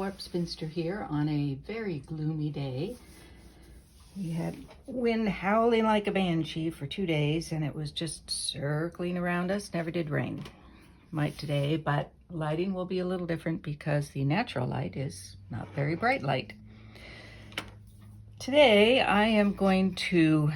Warp Spinster here on a very gloomy day. We had wind howling like a banshee for 2 days and it was just circling around us. Never did rain. Might today, but lighting will be a little different because the natural light is not very bright light. Today I am going to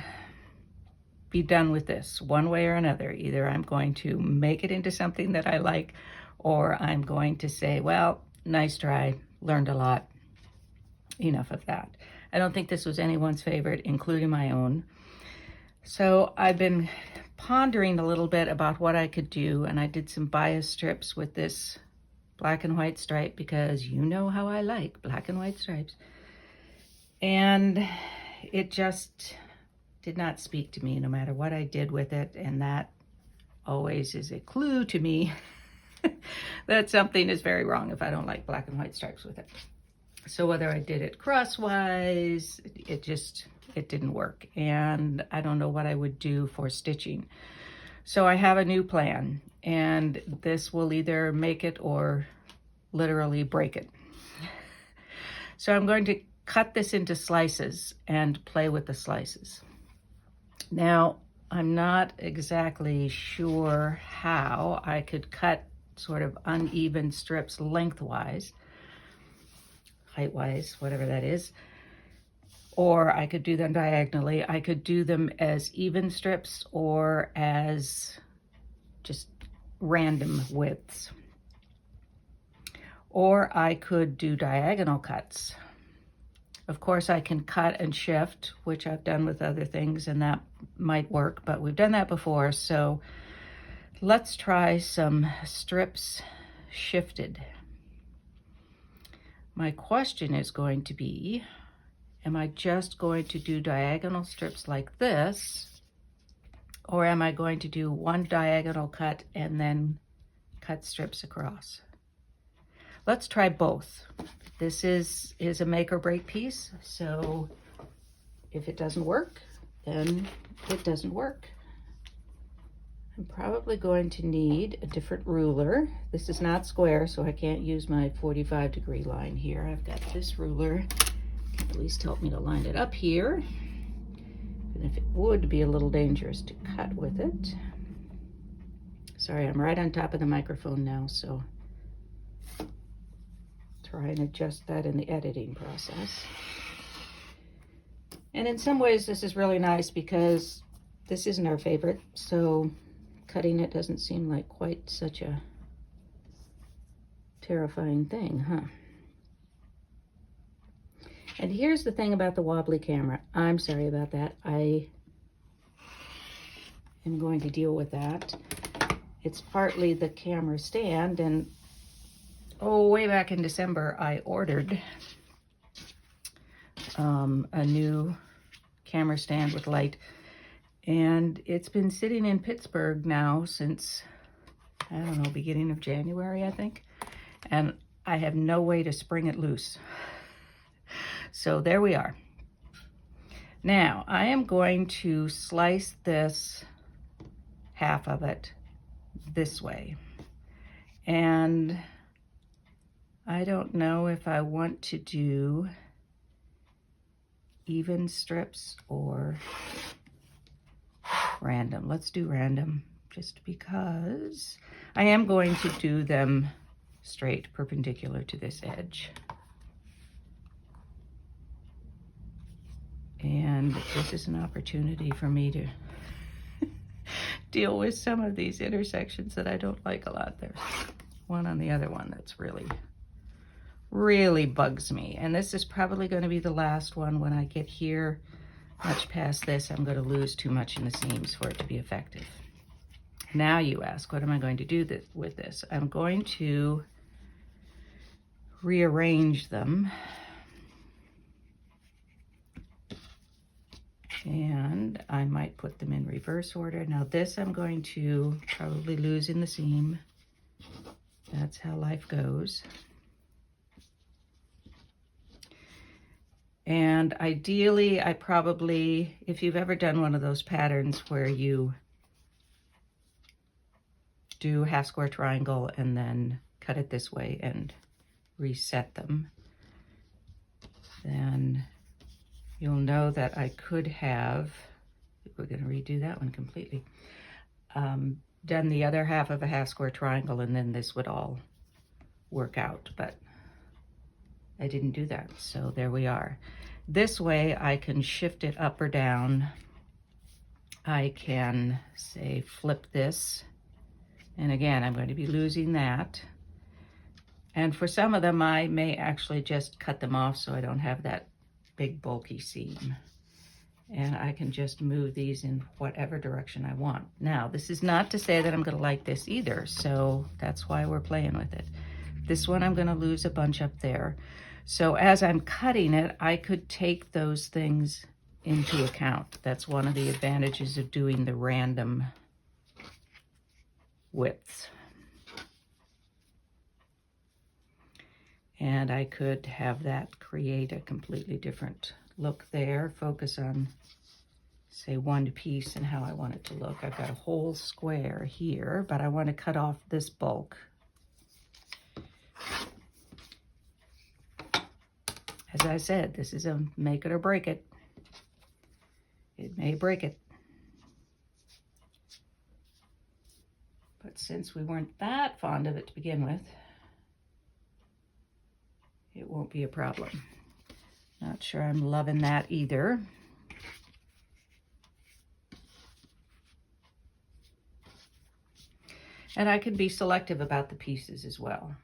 be done with this one way or another. Either I'm going to make it into something that I like, or I'm going to say, well, nice try, learned a lot, enough of that. I don't think this was anyone's favorite, including my own. So I've been pondering a little bit about what I could do, and I did some bias strips with this black and white stripe because you know how I like black and white stripes. And it just did not speak to me no matter what I did with it, and that always is a clue to me that something is very wrong if I don't like black and white stripes with it. So whether I did it crosswise, it didn't work, and I don't know what I would do for stitching. So I have a new plan, and this will either make it or literally break it. So I'm going to cut this into slices and play with the slices. Now, I'm not exactly sure how I could cut sort of uneven strips lengthwise, height-wise, whatever that is, or I could do them diagonally. I could do them as even strips or as just random widths. Or I could do diagonal cuts. Of course, I can cut and shift, which I've done with other things, and that might work, but we've done that before, so let's try some strips shifted. My question is going to be, am I just going to do diagonal strips like this, or am I going to do one diagonal cut and then cut strips across? Let's try both. This is a make or break piece, so if it doesn't work, then it doesn't work. I'm probably going to need a different ruler. This is not square, so I can't use my 45-degree line here. I've got this ruler. At least help me to line it up here. And if it would be a little dangerous to cut with it. Sorry, I'm right on top of the microphone now, so try and adjust that in the editing process. And in some ways this is really nice because this isn't our favorite, so cutting it doesn't seem like quite such a terrifying thing, huh? And here's the thing about the wobbly camera. I'm sorry about that. I am going to deal with that. It's partly the camera stand, and way back in December, I ordered a new camera stand with light, and it's been sitting in Pittsburgh now since, I don't know, beginning of January, I think, and I have no way to spring it loose. So there we are. Now, I am going to slice this, half of it, this way, and I don't know if I want to do even strips or random. Let's do random, just because I am going to do them straight, perpendicular to this edge. And this is an opportunity for me to deal with some of these intersections that I don't like a lot. There's one on the other one that's really bugs me, and this is probably going to be the last one. When I get here much past this, I'm going to lose too much in the seams for it to be effective. Now you ask, what am I going to do with this? I'm going to rearrange them, and I might put them in reverse order. Now this I'm going to probably lose in the seam. That's how life goes. And ideally, I probably, if you've ever done one of those patterns where you do half square triangle and then cut it this way and reset them, then you'll know that I could have, we're going to redo that one completely, done the other half of a half square triangle, and then this would all work out, but I didn't do that, so there we are. This way I can shift it up or down. I can say flip this, and again I'm going to be losing that, and for some of them I may actually just cut them off so I don't have that big bulky seam, and I can just move these in whatever direction I want. Now this is not to say that I'm going to like this either, so that's why we're playing with it. This one I'm going to lose a bunch up there, so as I'm cutting it I could take those things into account. That's one of the advantages of doing the random widths. And I could have that create a completely different look there. Focus on, say, one piece and how I want it to look. I've got a whole square here, but I want to cut off this bulk. As I said, this is a make it or break it. It may break it. But since we weren't that fond of it to begin with, it won't be a problem. Not sure I'm loving that either. And I can be selective about the pieces as well.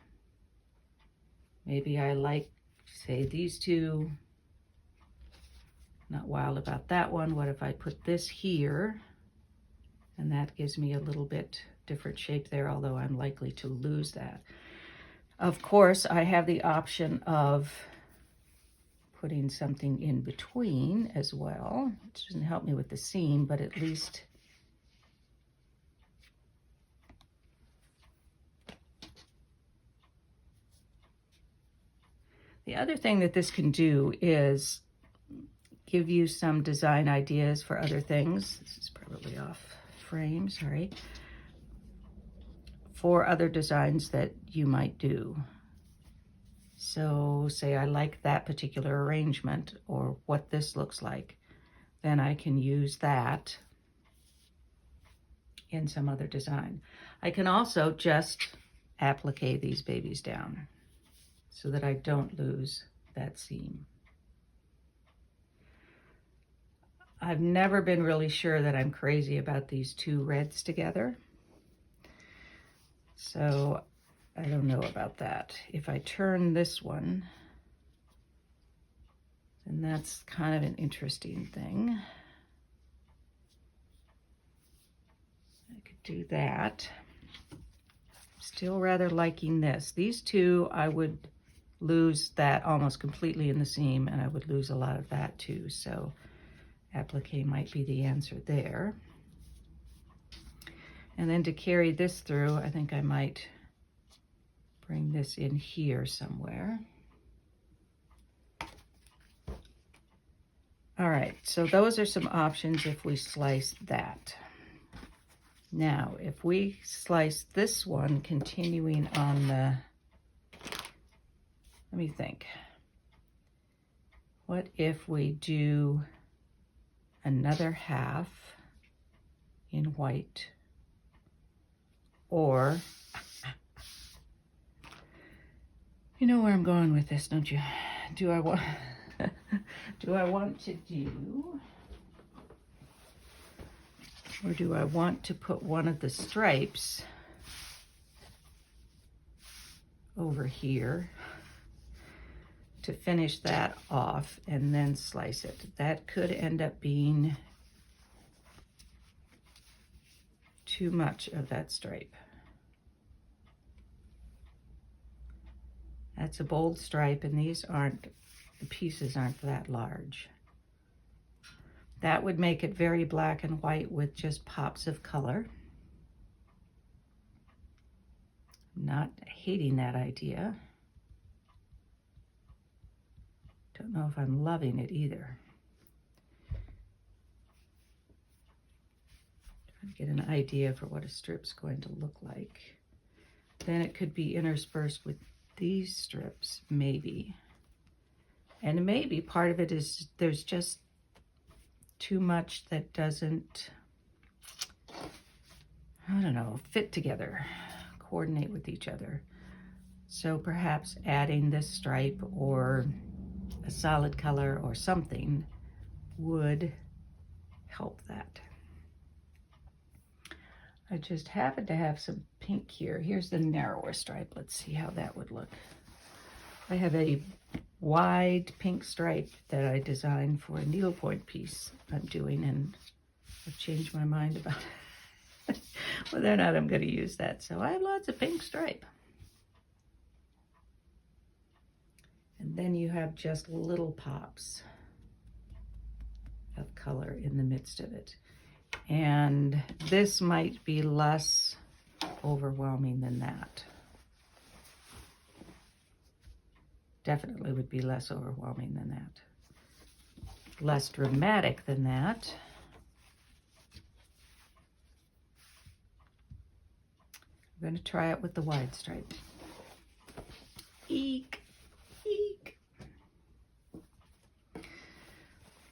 Maybe I like, say, these two. Not wild about that one. What if I put this here? And that gives me a little bit different shape there, although I'm likely to lose that. Of course, I have the option of putting something in between as well, which doesn't help me with the seam, but at least the other thing that this can do is give you some design ideas for other things. This is probably off frame, sorry. For other designs that you might do. So say I like that particular arrangement or what this looks like, then I can use that in some other design. I can also just applique these babies down so that I don't lose that seam. I've never been really sure that I'm crazy about these two reds together. So I don't know about that. If I turn this one, then that's kind of an interesting thing. I could do that. Still rather liking this. These two, I would lose that almost completely in the seam, and I would lose a lot of that too. So applique might be the answer there. And then to carry this through, I think I might bring this in here somewhere. All right, so those are some options if we slice that. Now, if we slice this one, continuing on the, let me think. What if we do another half in white, or, you know where I'm going with this, don't you? Do I want to do, or do I want to put one of the stripes over here to finish that off and then slice it? That could end up being too much of that stripe. That's a bold stripe, and these aren't, the pieces aren't that large. That would make it very black and white with just pops of color. Not hating that idea. Don't know if I'm loving it either. Trying to get an idea for what a strip's going to look like. Then it could be interspersed with these strips, maybe. And maybe part of it is there's just too much that doesn't, I don't know, fit together, coordinate with each other. So perhaps adding this stripe or a solid color or something would help that. I just happen to have some pink here. Here's the narrower stripe. Let's see how that would look. I have a wide pink stripe that I designed for a needlepoint piece I'm doing, and I've changed my mind about whether or not I'm going to use that. So I have lots of pink stripe. And then you have just little pops of color in the midst of it. And this might be less overwhelming than that. Definitely would be less overwhelming than that. Less dramatic than that. I'm going to try it with the wide stripe. Eek! Eek!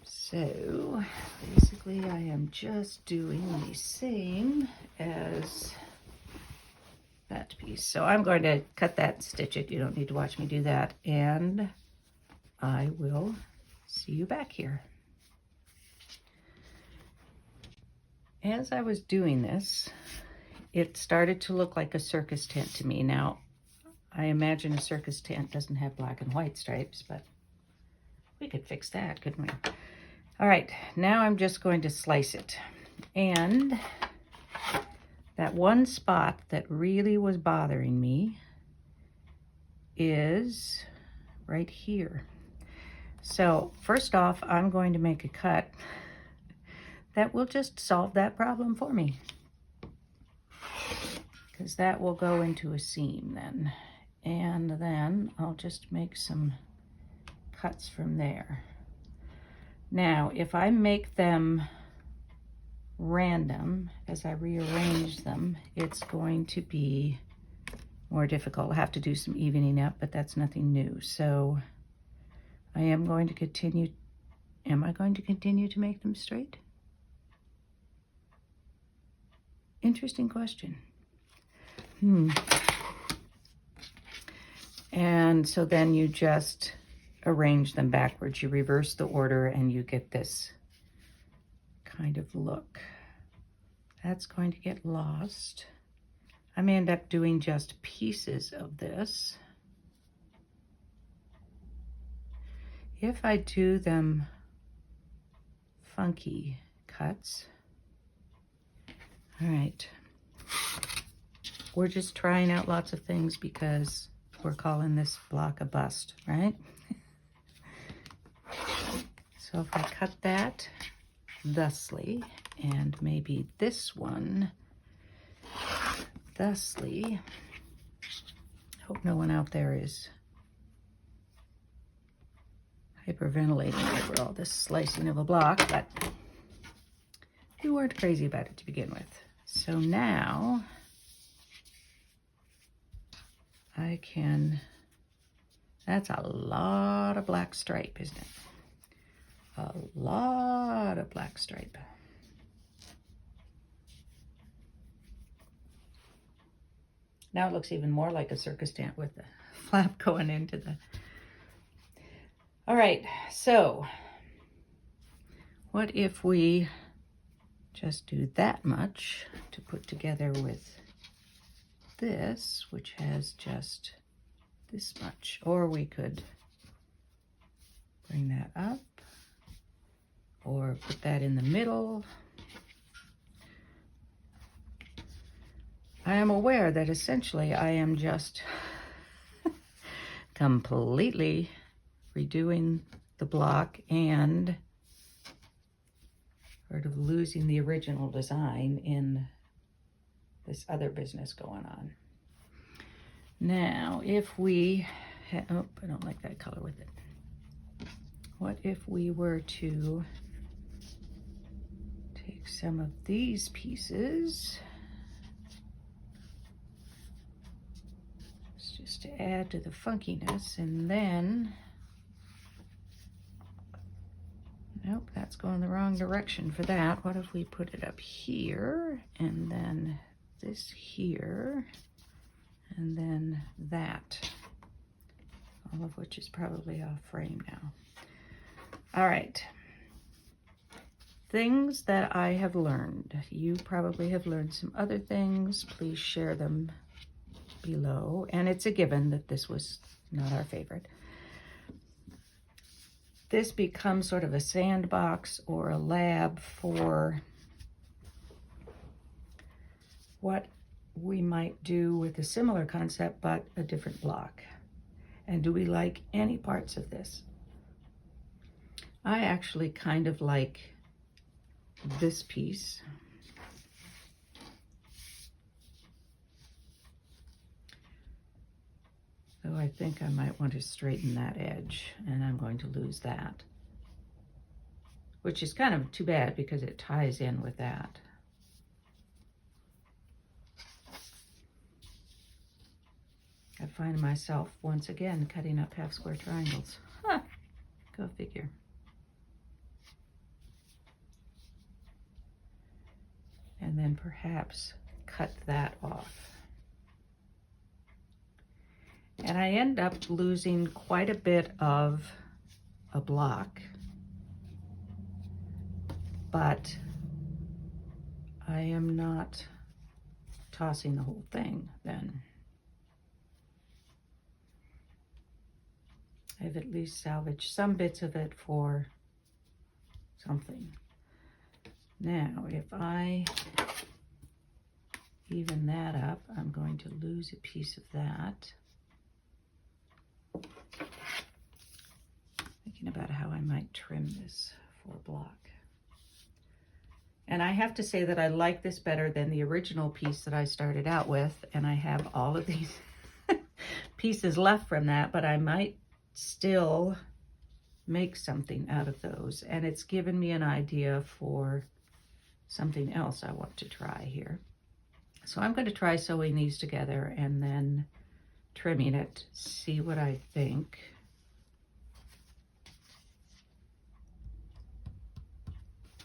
So basically I am just doing the same as that piece. So I'm going to cut that and stitch it. You don't need to watch me do that. And I will see you back here. As I was doing this, it started to look like a circus tent to me. Now, I imagine a circus tent doesn't have black and white stripes, but we could fix that, couldn't we? All right, now I'm just going to slice it. And that one spot that really was bothering me is right here. So first off, I'm going to make a cut that will just solve that problem for me, because that will go into a seam then. And then I'll just make some cuts from there. Now, if I make them random as I rearrange them, it's going to be more difficult. I'll have to do some evening up, but that's nothing new. So I am going to continue. Am I going to continue to make them straight? Interesting question. And so then you just arrange them backwards. You reverse the order and you get this kind of look. That's going to get lost. I may end up doing just pieces of this. If I do them funky cuts, all right, we're just trying out lots of things because we're calling this block a bust, right? So if I cut that thusly, and maybe this one thusly, hope no one out there is hyperventilating over all this slicing of a block, but you weren't crazy about it to begin with. So now I can, that's a lot of black stripe, isn't it? A lot of black stripe. Now it looks even more like a circus tent with the flap going into the... All right, so what if we just do that much to put together with this, which has just this much, or we could bring that up or put that in the middle. I am aware that essentially I am just completely redoing the block and sort of losing the original design in this other business going on. Now, if we, oh, I don't like that color with it. What if we were to take some of these pieces, just to add to the funkiness, and then Nope, that's going the wrong direction for that. What if we put it up here, and then this here, and then that? All of which is probably off frame now. All right. Things that I have learned. You probably have learned some other things. Please share them below. And it's a given that this was not our favorite. This becomes sort of a sandbox or a lab for what we might do with a similar concept, but a different block. And do we like any parts of this? I actually kind of like this piece. So I think I might want to straighten that edge, and I'm going to lose that, which is kind of too bad because it ties in with that. I find myself once again cutting up half square triangles. Huh, go figure. And then perhaps cut that off. And I end up losing quite a bit of a block, but I am not tossing the whole thing then. I've at least salvaged some bits of it for something. Now, if I even that up, I'm going to lose a piece of that. Thinking about how I might trim this for a block. And I have to say that I like this better than the original piece that I started out with, and I have all of these pieces left from that, but I might still make something out of those, and it's given me an idea for something else I want to try here. So I'm going to try sewing these together and then trimming it, see what I think.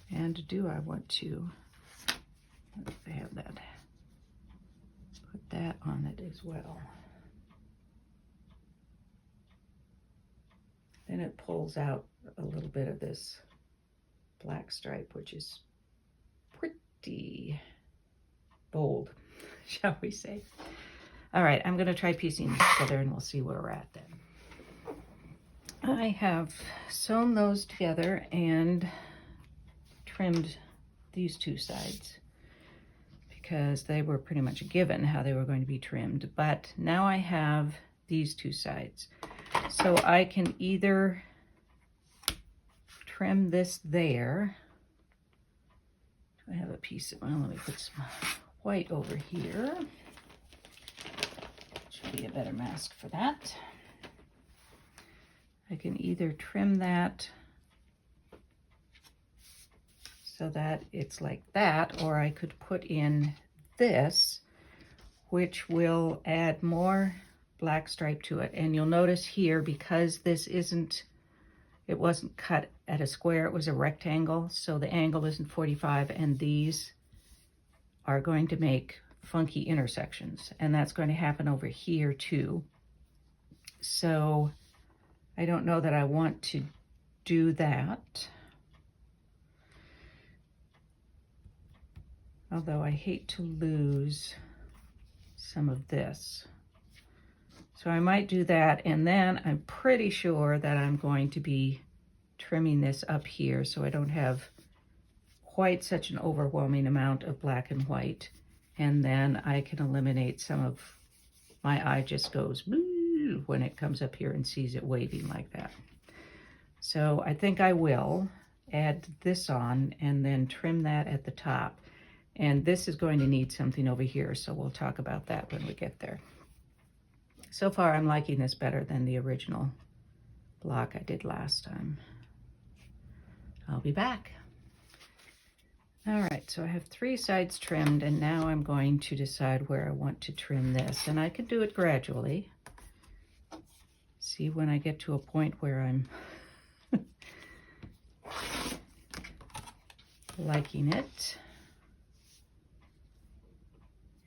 And do I want to, if I have that, put that on it as well. Then it pulls out a little bit of this black stripe, which is pretty bold, shall we say. All right, I'm going to try piecing this together and we'll see where we're at then. I have sewn those together and trimmed these two sides because they were pretty much a given how they were going to be trimmed. But now I have these two sides. So I can either trim this there. I have a piece of, well, let me put some white over here. Should be a better mask for that. I can either trim that so that it's like that, or I could put in this, which will add more black stripe to it. And you'll notice here, because this it wasn't cut at a square, it was a rectangle, so the angle isn't 45, and these are going to make funky intersections, and that's going to happen over here too. So I don't know that I want to do that. Although I hate to lose some of this. So I might do that, and then I'm pretty sure that I'm going to be trimming this up here so I don't have quite such an overwhelming amount of black and white. And then I can eliminate some of, my eye just goes blue when it comes up here and sees it waving like that. So I think I will add this on and then trim that at the top. And this is going to need something over here, so we'll talk about that when we get there. So far, I'm liking this better than the original block I did last time. I'll be back. All right, so I have 3 sides trimmed, and now I'm going to decide where I want to trim this. And I can do it gradually. See when I get to a point where I'm liking it.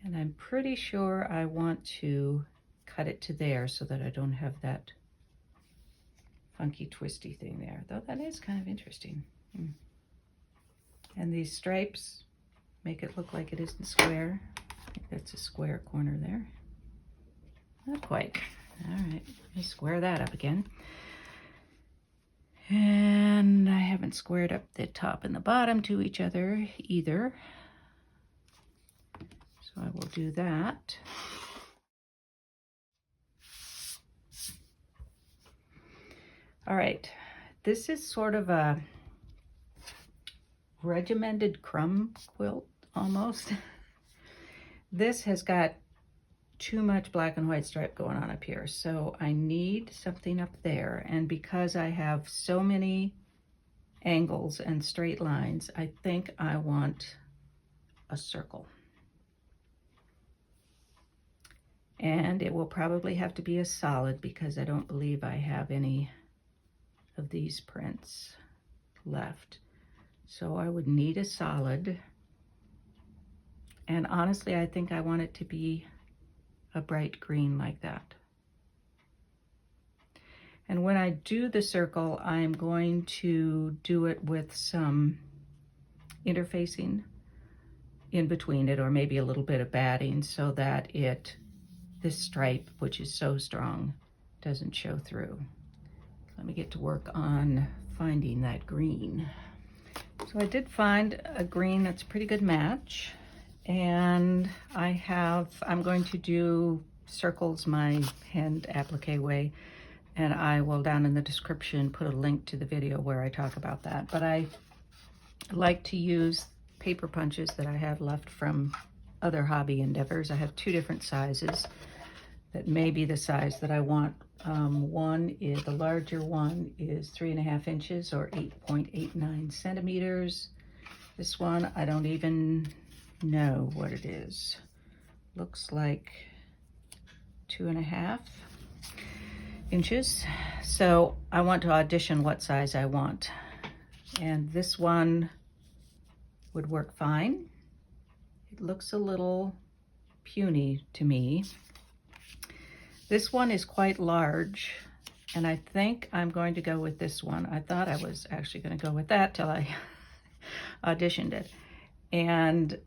And I'm pretty sure I want to cut it to there so that I don't have that funky twisty thing there, though that is kind of interesting. And these stripes make it look like it isn't square. I think that's a square corner there. Not quite. All right, let me square that up again. And I haven't squared up the top and the bottom to each other either. So I will do that. All right, this is sort of a regimented crumb quilt almost. This has got too much black and white stripe going on up here, so I need something up there. And because I have so many angles and straight lines, I think I want a circle. And it will probably have to be a solid because I don't believe I have any of these prints left. So I would need a solid. And honestly, I think I want it to be a bright green like that. And when I do the circle, I'm going to do it with some interfacing in between it, or maybe a little bit of batting, so that this stripe, which is so strong, doesn't show through. Let me get to work on finding that green. So I did find a green that's a pretty good match. And I'm going to do circles my hand applique way, and I will down in the description put a link to the video where I talk about that. But I like to use paper punches that I have left from other hobby endeavors. I have two different sizes that may be the size that I want. The larger one is 3.5 inches or 8.89 centimeters. This one, I don't even know what it is. Looks like 2.5 inches. So I want to audition what size I want. And this one would work fine. It looks a little puny to me. This one is quite large, and I think I'm going to go with this one. I thought I was actually going to go with that till I auditioned it. And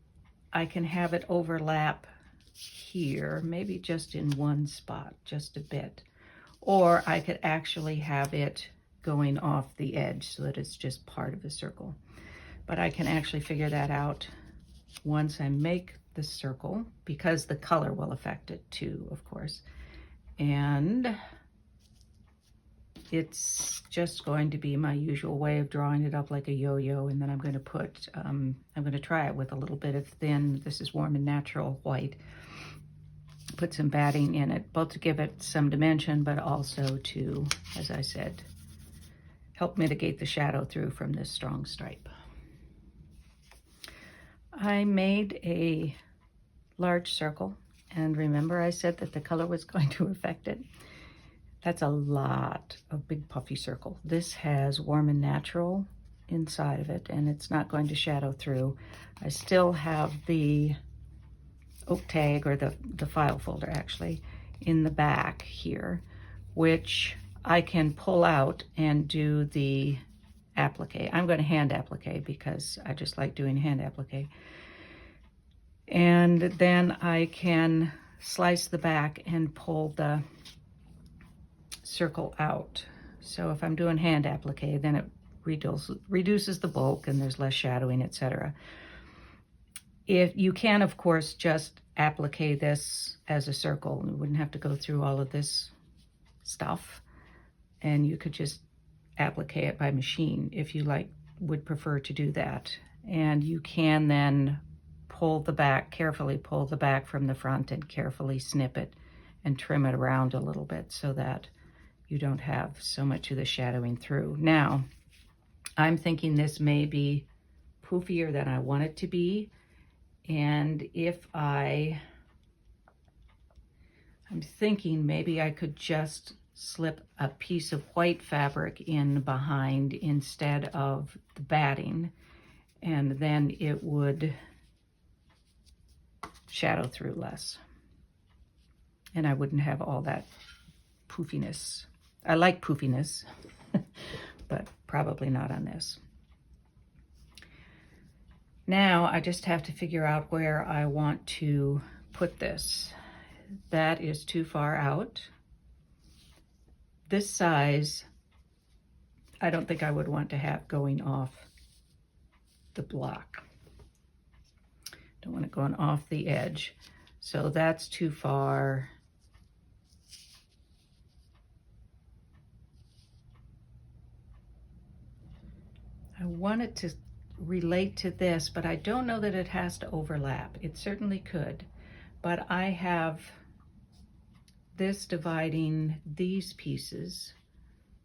I can have it overlap here, maybe just in one spot, just a bit. Or I could actually have it going off the edge so that it's just part of a circle. But I can actually figure that out once I make the circle, because the color will affect it too, of course. And it's just going to be my usual way of drawing it up like a yo-yo, and then I'm going to put, I'm going to try it with a little bit of thin, this is Warm and Natural white, put some batting in it, both to give it some dimension, but also to, as I said, help mitigate the shadow through from this strong stripe. I made a large circle, and remember I said that the color was going to affect it. That's a lot of big puffy circle. This has Warm and Natural inside of it, and it's not going to shadow through. I still have the oak tag, or the file folder actually, in the back here, which I can pull out and do the applique. I'm going to hand applique because I just like doing hand applique. And then I can slice the back and pull the circle out. So if I'm doing hand applique, then it reduces the bulk and there's less shadowing, etc. If you can, of course, just applique this as a circle, you wouldn't have to go through all of this stuff, and you could just applique it by machine if you would prefer to do that. And you can then pull the back, carefully pull the back from the front and carefully snip it and trim it around a little bit so that you don't have so much of the shadowing through. Now, I'm thinking this may be poofier than I want it to be. And I'm thinking maybe I could just slip a piece of white fabric in behind instead of the batting, and then it would shadow through less. And I wouldn't have all that poofiness. I like poofiness, but probably not on this. Now I just have to figure out where I want to put this. That is too far out. This size, I don't think I would want to have going off the block. Don't want it going off the edge. So that's too far. I want it to relate to this, but I don't know that it has to overlap. It certainly could, but I have this dividing these pieces,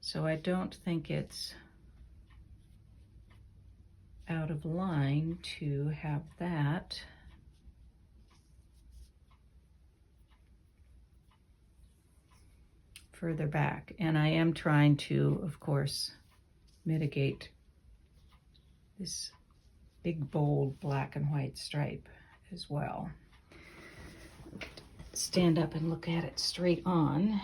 so I don't think it's out of line to have that. Further back. And I am trying to, of course, mitigate this big, bold black and white stripe as well. Stand up and look at it straight on.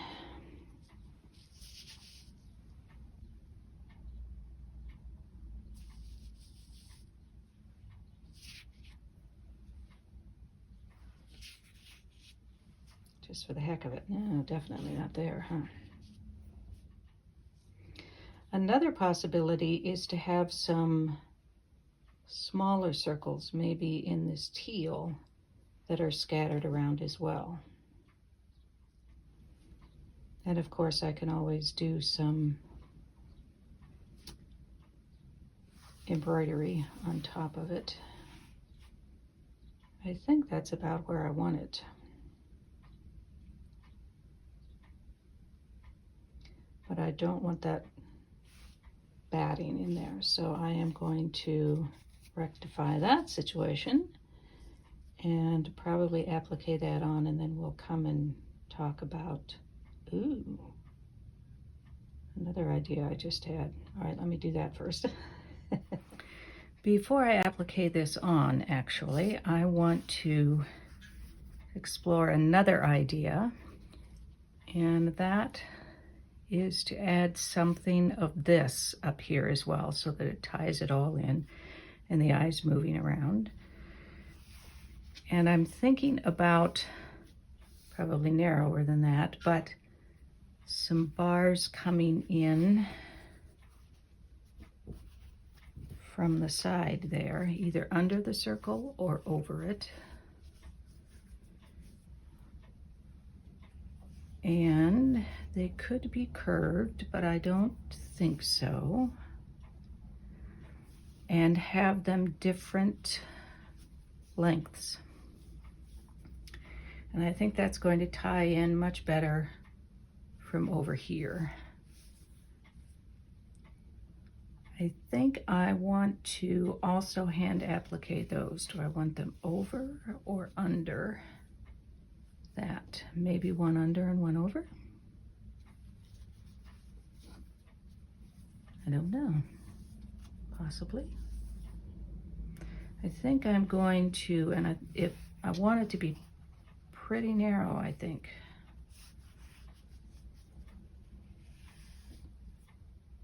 Just for the heck of it. No, definitely not there, huh? Another possibility is to have some smaller circles, maybe in this teal, that are scattered around as well. And of course I can always do some embroidery on top of it. I think that's about where I want it. But I don't want that batting in there, so I am going to rectify that situation and probably applique that on, and then we'll come and talk about, ooh, another idea I just had. All right, let me do that first. Before I applique this on, actually, I want to explore another idea, and that is to add something of this up here as well, so that it ties it all in and the eyes moving around. And I'm thinking about, probably narrower than that, but some bars coming in from the side there, either under the circle or over it. And they could be curved, but I don't think so. And have them different lengths. And I think that's going to tie in much better from over here. I think I want to also hand applique those. Do I want them over or under that? Maybe one under and one over? I don't know. Possibly. I think I'm going to, and if I want it to be pretty narrow, I think.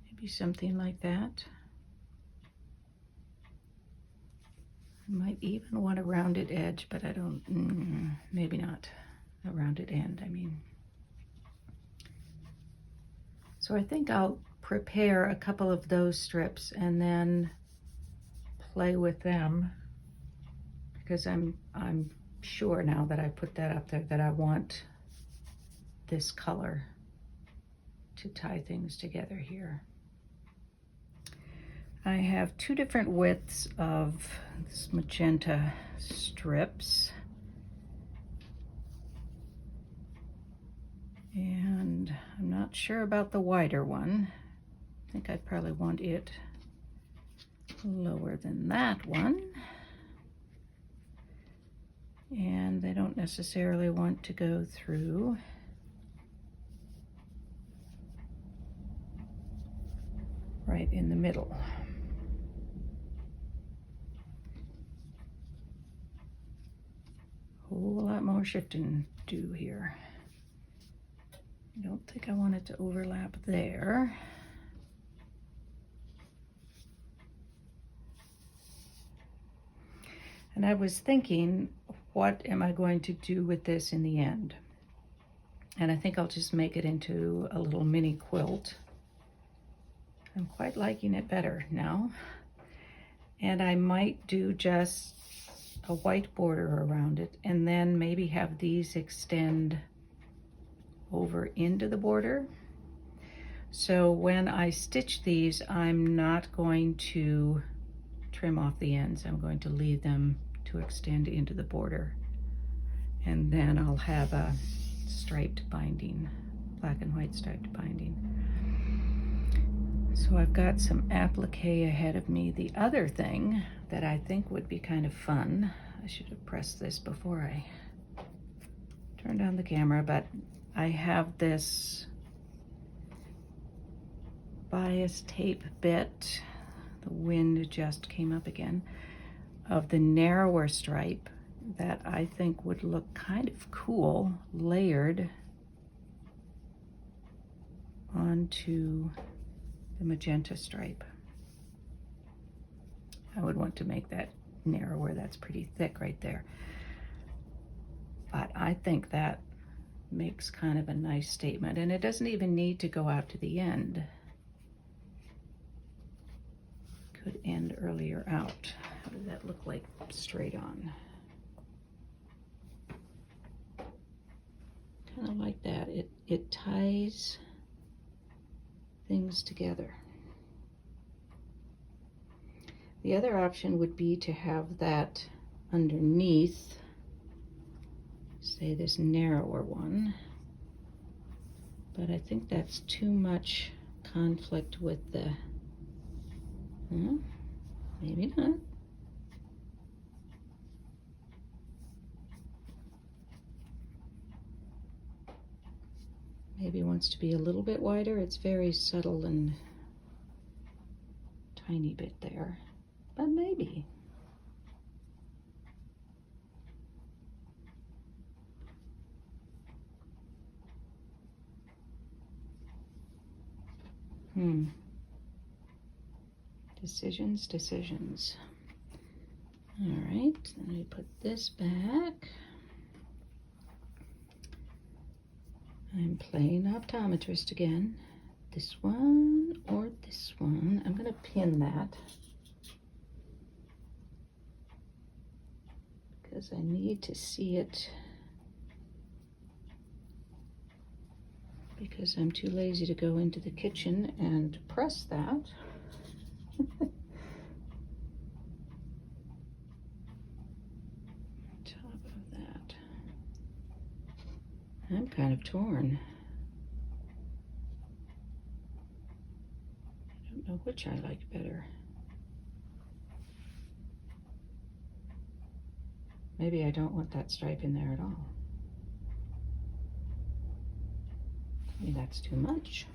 Maybe something like that. I might even want a rounded edge, but I don't, maybe not. A rounded end, I mean. So I think I'll prepare a couple of those strips and then play with them, because I'm sure now that I put that up there that I want this color to tie things together here. I have two different widths of this magenta strips, and I'm not sure about the wider one. I think I'd probably want it lower than that one. And they don't necessarily want to go through right in the middle. whole lot more shifting to do here. I don't think I want it to overlap there. And I was thinking, what am I going to do with this in the end? And I think I'll just make it into a little mini quilt. I'm quite liking it better now. And I might do just a white border around it and then maybe have these extend over into the border. So when I stitch these, I'm not going to trim off the ends. I'm going to leave them to extend into the border. And then I'll have a striped binding, black and white striped binding. So I've got some applique ahead of me. The other thing that I think would be kind of fun, I should have pressed this before I turned on the camera, but I have this bias tape bit, the wind just came up again, of the narrower stripe that I think would look kind of cool layered onto the magenta stripe. I would want to make that narrower. That's pretty thick right there. But I think that makes kind of a nice statement, and it doesn't even need to go out to the end. Could end earlier out. How does that look like straight on? Kind of like that. It ties things together. The other option would be to have that underneath, say this narrower one, but I think that's too much conflict with the, maybe not. Maybe wants to be a little bit wider. It's very subtle and tiny bit there, but maybe. Decisions. All right, let me put this back. I'm playing optometrist again. This one or this one. I'm gonna pin that because I need to see it, because I'm too lazy to go into the kitchen and press that. Top of that. I'm kind of torn. I don't know which I like better. Maybe I don't want that stripe in there at all. Maybe that's too much.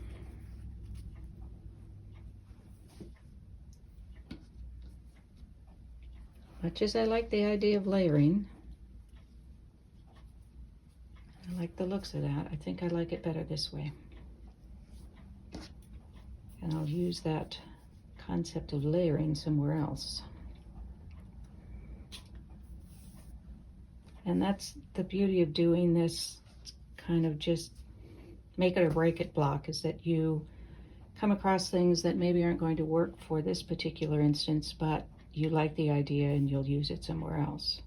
Much as I like the idea of layering, I like the looks of that. I think I like it better this way. And I'll use that concept of layering somewhere else. And that's the beauty of doing this kind of just make it or break it block, is that you come across things that maybe aren't going to work for this particular instance, but you like the idea and you'll use it somewhere else.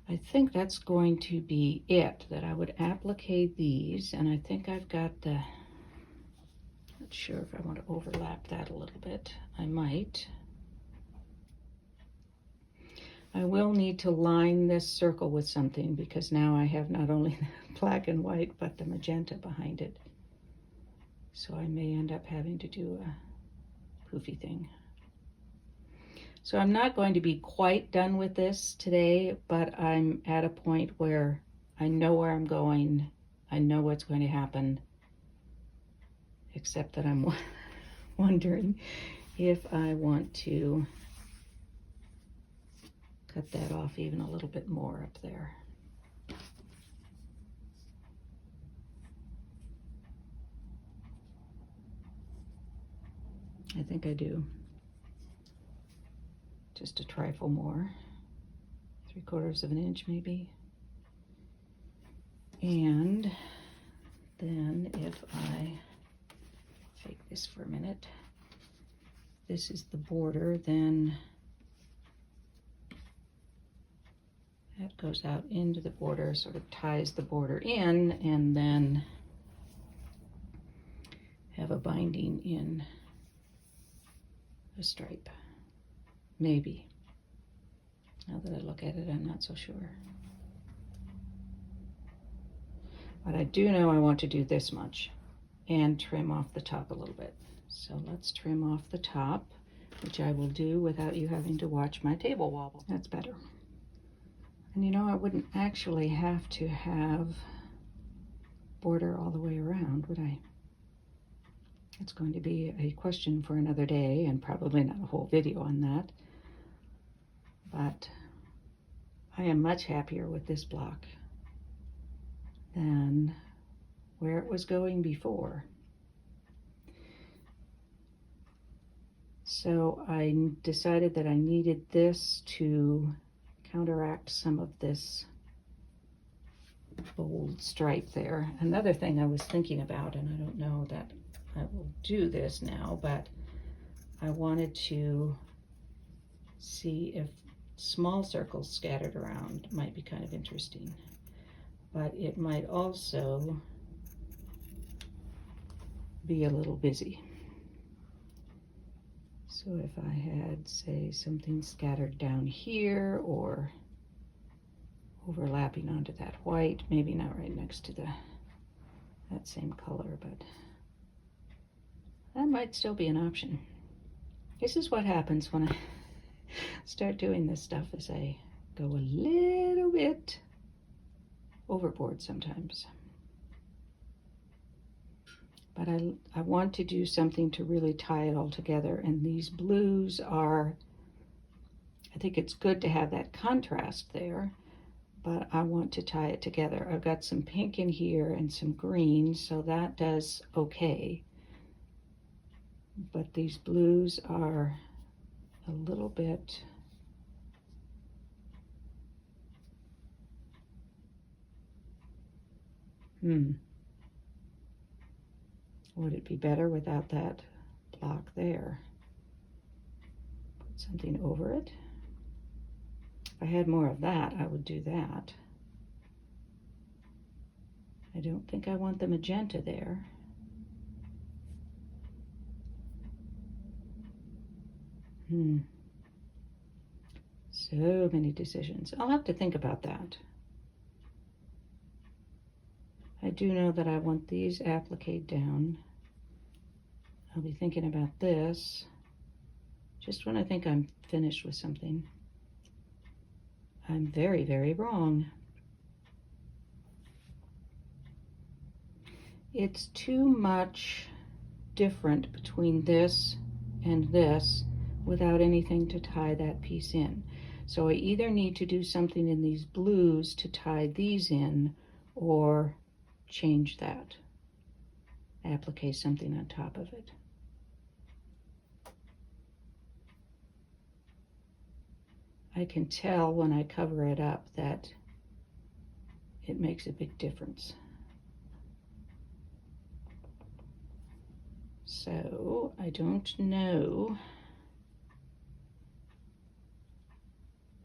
I think that's going to be it, that I would applique these, and I think I've got the, not sure if I want to overlap that a little bit. I might. I will need to line this circle with something, because now I have not only the black and white, but the magenta behind it. So I may end up having to do a poofy thing. So I'm not going to be quite done with this today, but I'm at a point where I know where I'm going. I know what's going to happen, except that I'm wondering if I want to cut that off even a little bit more up there. I think I do. Just a trifle more. 3/4 of an inch maybe. And then if I take this for a minute, this is the border, then that goes out into the border, sort of ties the border in, and then have a binding in a stripe. Maybe. Now that I look at it, I'm not so sure. But I do know I want to do this much and trim off the top a little bit. So let's trim off the top, which I will do without you having to watch my table wobble. That's better. And you know, I wouldn't actually have to have border all the way around, would I? It's going to be a question for another day, and probably not a whole video on that. But I am much happier with this block than where it was going before. So I decided that I needed this to counteract some of this bold stripe there. Another thing I was thinking about, and I don't know that I will do this now, but I wanted to see if small circles scattered around might be kind of interesting. But it might also be a little busy. So if I had, say, something scattered down here or overlapping onto that white, maybe not right next to that same color, but that might still be an option. This is what happens when I start doing this stuff, is I go a little bit overboard sometimes. But I want to do something to really tie it all together, and these blues are, I think it's good to have that contrast there, but I want to tie it together. I've got some pink in here and some green, so that does okay. But these blues are a little bit would it be better without that block there? Put something over it. If I had more of that, I would do that. I don't think I want the magenta there. So many decisions. I'll have to think about that. I do know that I want these appliqued down. I'll be thinking about this just when I think I'm finished with something. I'm very, very wrong. It's too much different between this and this without anything to tie that piece in. So I either need to do something in these blues to tie these in, or change that, applique something on top of it. I can tell when I cover it up that it makes a big difference. So I don't know.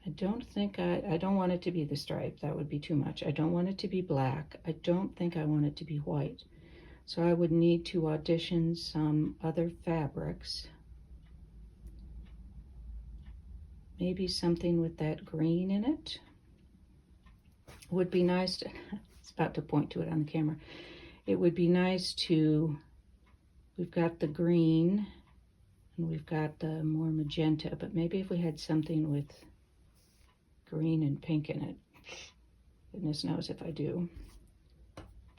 I don't want it to be the stripe. That would be too much. I don't want it to be black. I don't think I want it to be white. So I would need to audition some other fabrics. Maybe something with that green in it. Would be nice to, I was about to point to it on the camera. It would be nice to, we've got the green and we've got the more magenta, but maybe if we had something with green and pink in it. Goodness knows if I do.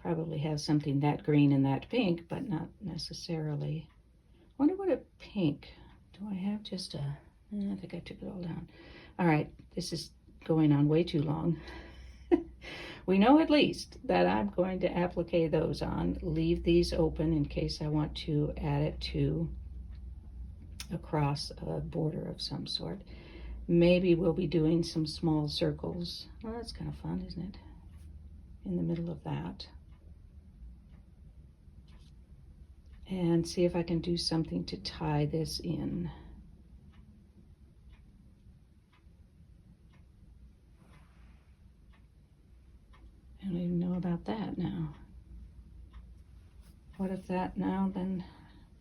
Probably have something that green and that pink, but not necessarily. I wonder what a pink, do I have just a, I think I took it all down. All right, this is going on way too long. We know at least that I'm going to applique those on, leave these open in case I want to add it to across a border of some sort. Maybe we'll be doing some small circles. Well, that's kind of fun, isn't it? In the middle of that. And see if I can do something to tie this in. I don't even know about that now. What if that now then,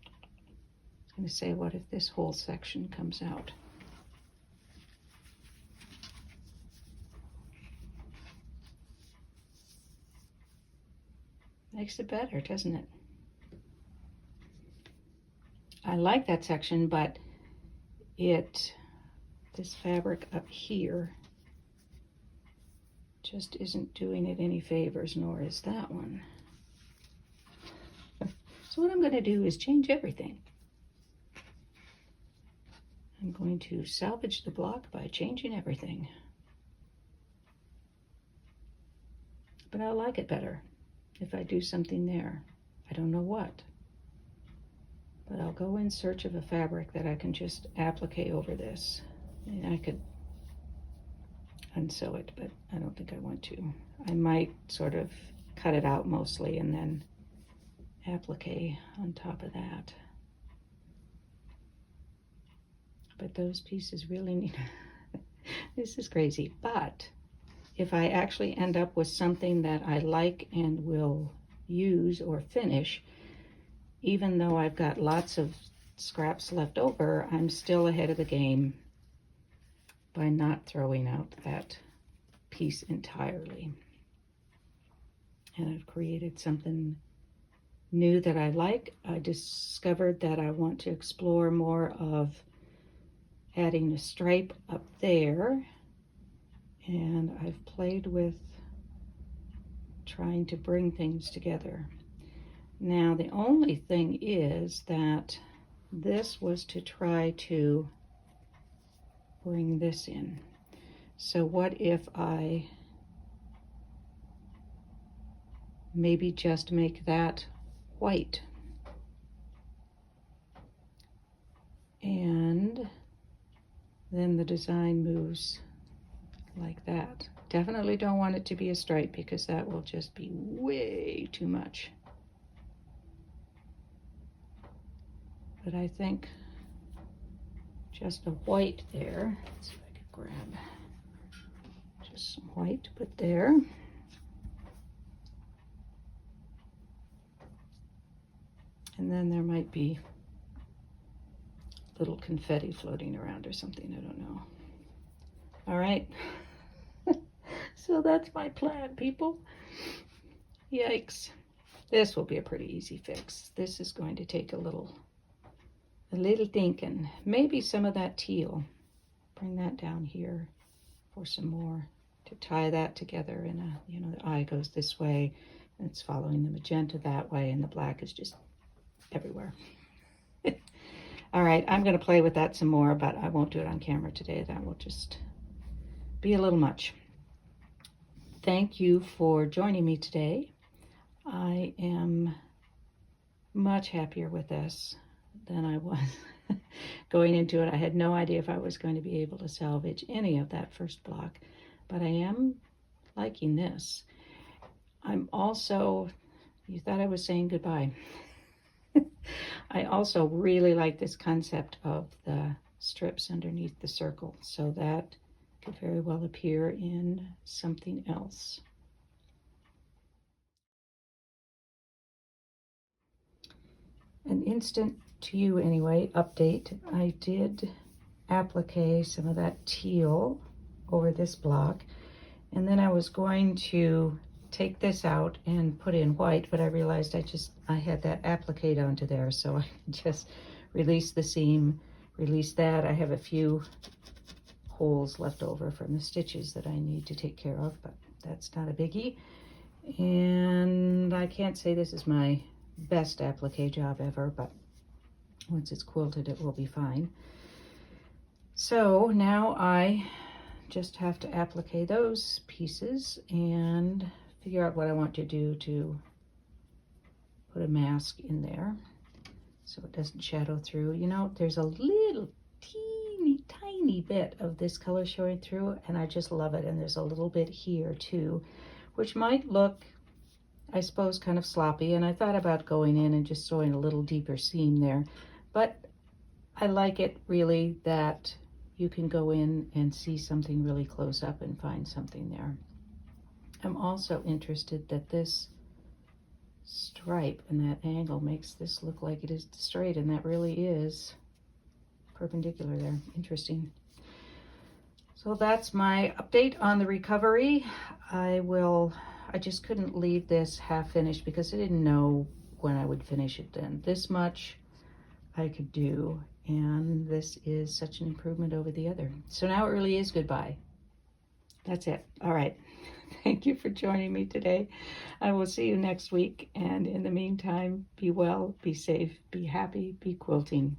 I'm going to say, what if this whole section comes out? Makes it better, doesn't it? I like that section, but this fabric up here just isn't doing it any favors, nor is that one. So what I'm going to do is change everything. I'm going to salvage the block by changing everything. But I'll like it better if I do something there. I don't know what. But I'll go in search of a fabric that I can just applique over this. And I could unsew it, but I don't think I want to. I might sort of cut it out mostly and then applique on top of that. But those pieces really need, this is crazy. But if I actually end up with something that I like and will use or finish, even though I've got lots of scraps left over, I'm still ahead of the game by not throwing out that piece entirely. And I've created something new that I like. I discovered that I want to explore more of adding a stripe up there, and I've played with trying to bring things together. Now the only thing is that this was to try to bring this in. So what if I maybe just make that white? And then the design moves like that. Definitely don't want it to be a stripe because that will just be way too much. But I think just a white there. Let's see if I could grab just some white to put there. And then there might be little confetti floating around or something, I don't know. All right. So that's my plan, people. Yikes. This will be a pretty easy fix. This is going to take a little thinking. Maybe some of that teal. Bring that down here for some more to tie that together in a, you know, the eye goes this way and it's following the magenta that way and the black is just everywhere. All right, I'm going to play with that some more, but I won't do it on camera today. That will just be a little much. Thank you for joining me today. I am much happier with this than I was going into it. I had no idea if I was going to be able to salvage any of that first block, but I am liking this. I'm also, you thought I was saying goodbye. I also really like this concept of the strips underneath the circle, so that could very well appear in something else. An instant to you anyway update. I did applique some of that teal over this block, and then I was going to take this out and put in white, but I realized I had that appliqued onto there, so I just released the seam, released that. I have a few holes left over from the stitches that I need to take care of, but that's not a biggie. And I can't say this is my best applique job ever, but once it's quilted it will be fine. So now I just have to applique those pieces and figure out what I want to do to put a mask in there so it doesn't shadow through. You know, there's a little teeny tiny bit of this color showing through, and I just love it. And there's a little bit here too, which might look, I suppose, kind of sloppy. And I thought about going in and just sewing a little deeper seam there, but I like it really that you can go in and see something really close up and find something there. I'm also interested that this stripe and that angle makes this look like it is straight, and that really is perpendicular there. Interesting. So that's my update on the recovery. I just couldn't leave this half finished because I didn't know when I would finish it then. This much I could do, and this is such an improvement over the other. So now it really is goodbye. That's it. All right. Thank you for joining me today. I will see you next week. And in the meantime, be well, be safe, be happy, be quilting.